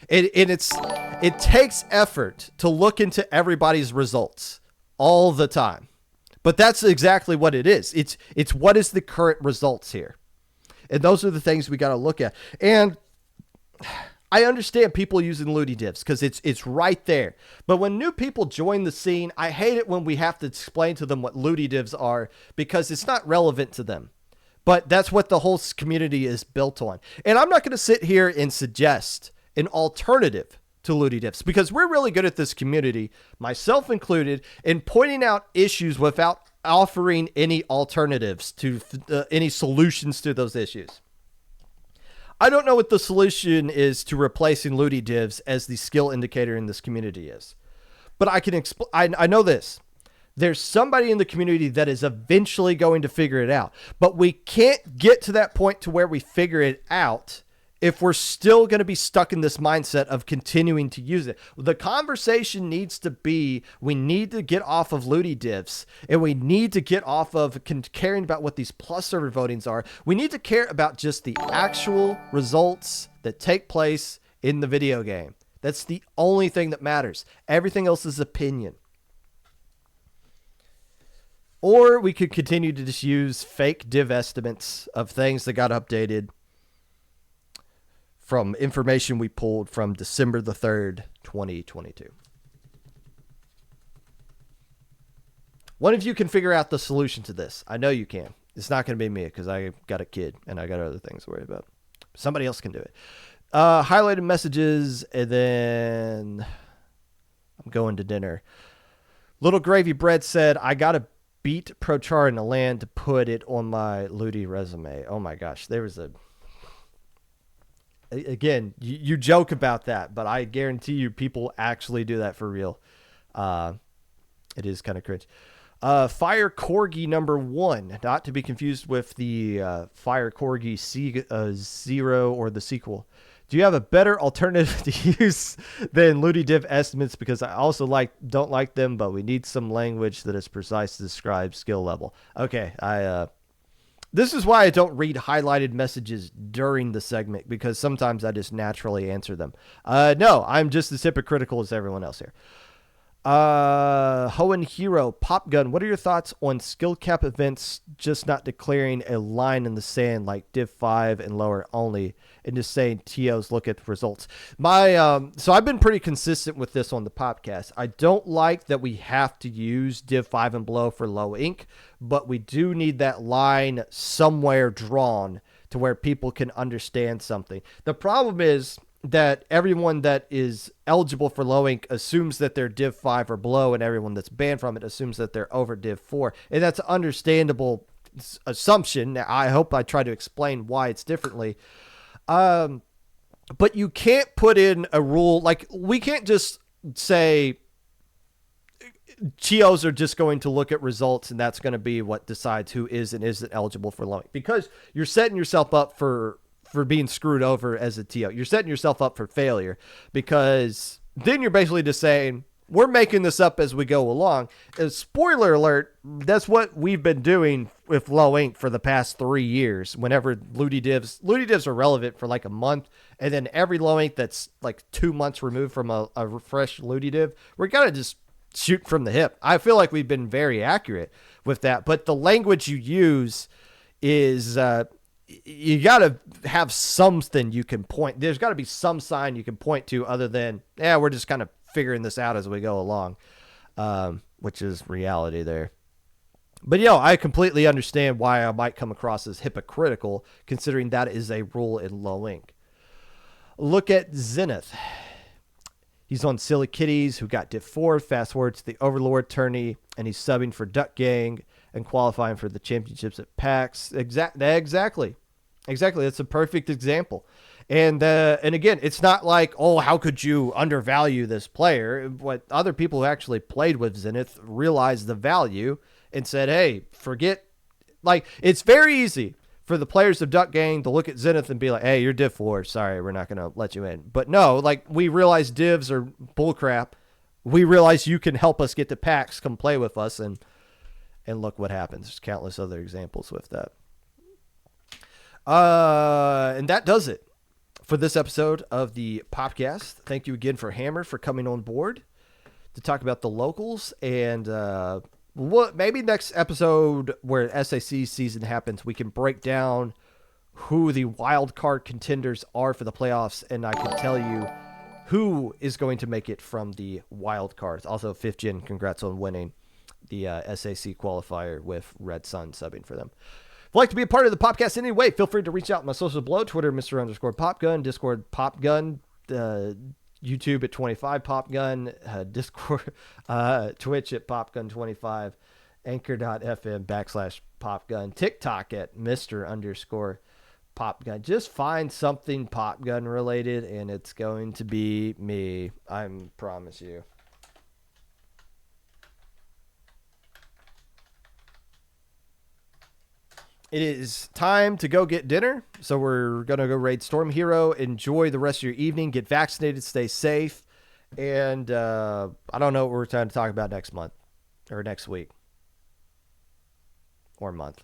It takes effort to look into everybody's results all the time. But that's exactly what it is. It's what is the current results here. And those are the things we got to look at. And I understand people using Ludi divs because it's right there. But when new people join the scene, I hate it when we have to explain to them what Ludi divs are because it's not relevant to them. But that's what the whole community is built on. And I'm not going to sit here and suggest an alternative to Ludi divs because we're really good at this community, myself included, in pointing out issues without offering any alternatives to any solutions to those issues. I don't know what the solution is to replacing Ludi divs as the skill indicator in this community is, but I can I know this. There's somebody in the community that is eventually going to figure it out, but we can't get to that point to where we figure it out if we're still going to be stuck in this mindset of continuing to use it. The conversation needs to be, we need to get off of Ludi divs, and we need to get off of caring about what these plus server votings are. We need to care about just the actual results that take place in the video game. That's the only thing that matters. Everything else is opinion. Or we could continue to just use fake div estimates of things that got updated from information we pulled from December the 3rd, 2022. One of you can figure out the solution to this. I know you can. It's not going to be me because I got a kid and I got other things to worry about. Somebody else can do it. Highlighted messages, and then I'm going to dinner. Little Gravy Bread said, I got to beat Prochar in the land to put it on my Ludi resume. Oh my gosh. There was again, you joke about that, but I guarantee you people actually do that for real. It is kind of cringe. Fire Corgi #1, not to be confused with the Fire Corgi Zero or the sequel. Do you have a better alternative to use than Ludi div estimates? Because I also don't like them, but we need some language that is precise to describe skill level. Okay, this is why I don't read highlighted messages during the segment, because sometimes I just naturally answer them. No, I'm just as hypocritical as everyone else here. Hoenn Hero, Pop Gun, what are your thoughts on skill cap events just not declaring a line in the sand like Div 5 and lower only, and just saying TOs look at the results? So I've been pretty consistent with this on the podcast. I don't like that we have to use Div 5 and below for low ink, but we do need that line somewhere drawn to where people can understand something. The problem is that everyone that is eligible for low ink assumes that they're Div 5 or below, and everyone that's banned from it assumes that they're over Div 4. And that's an understandable assumption. I hope I try to explain why it's differently. But you can't put in a rule. Like, we can't just say TOs are just going to look at results and that's going to be what decides who is and isn't eligible for low ink, because you're setting yourself up for being screwed over as a TO. You're setting yourself up for failure, because then you're basically just saying, we're making this up as we go along. Spoiler alert, that's what we've been doing with low ink for the past 3 years. Whenever Ludi divs are relevant for like a month, and then every low ink that's like 2 months removed from a fresh Ludi div, we're kind of just shoot from the hip. I feel like we've been very accurate with that, but the language you use is, you got to have something you can point. There's got to be some sign you can point to other than, we're just kind of figuring this out as we go along, which is reality there. But, I completely understand why I might come across as hypocritical, considering that is a rule in low ink. Look at Zenith. He's on Silly Kitties, who got Div 4, fast forward to the Overlord tourney, and he's subbing for Duck Gang and qualifying for the championships at PAX. Exactly. That's a perfect example. And again, it's not like, oh, how could you undervalue this player? What other people who actually played with Zenith realized the value and said, hey, forget. Like, it's very easy for the players of Duck Gang to look at Zenith and be like, hey, you're Div 4. Sorry, we're not going to let you in. But no, like, we realize divs are bullcrap. We realize you can help us get to PAX. Come play with us. And look what happens. There's countless other examples with that. And that does it for this episode of the Popcast. Thank you again for Hammer for coming on board to talk about the locals. And maybe next episode where SAC season happens, we can break down who the wild card contenders are for the playoffs, and I can tell you who is going to make it from the wild cards. Also, Fifth Gen, congrats on winning the SAC qualifier with Red Sun subbing for them. If you'd like to be a part of the Popcast in any way, feel free to reach out on my socials below. Twitter, Mr._Popgun, Discord, Popgun, YouTube at 25 Popgun, Discord, Twitch at Popgun25, Anchor.fm/Popgun, TikTok at Mr._Popgun. Just find something Popgun related, and it's going to be me. I promise you. It is time to go get dinner, so we're going to go raid Storm Hero. Enjoy the rest of your evening. Get vaccinated, stay safe, and I don't know what we're trying to talk about next month or next week or month.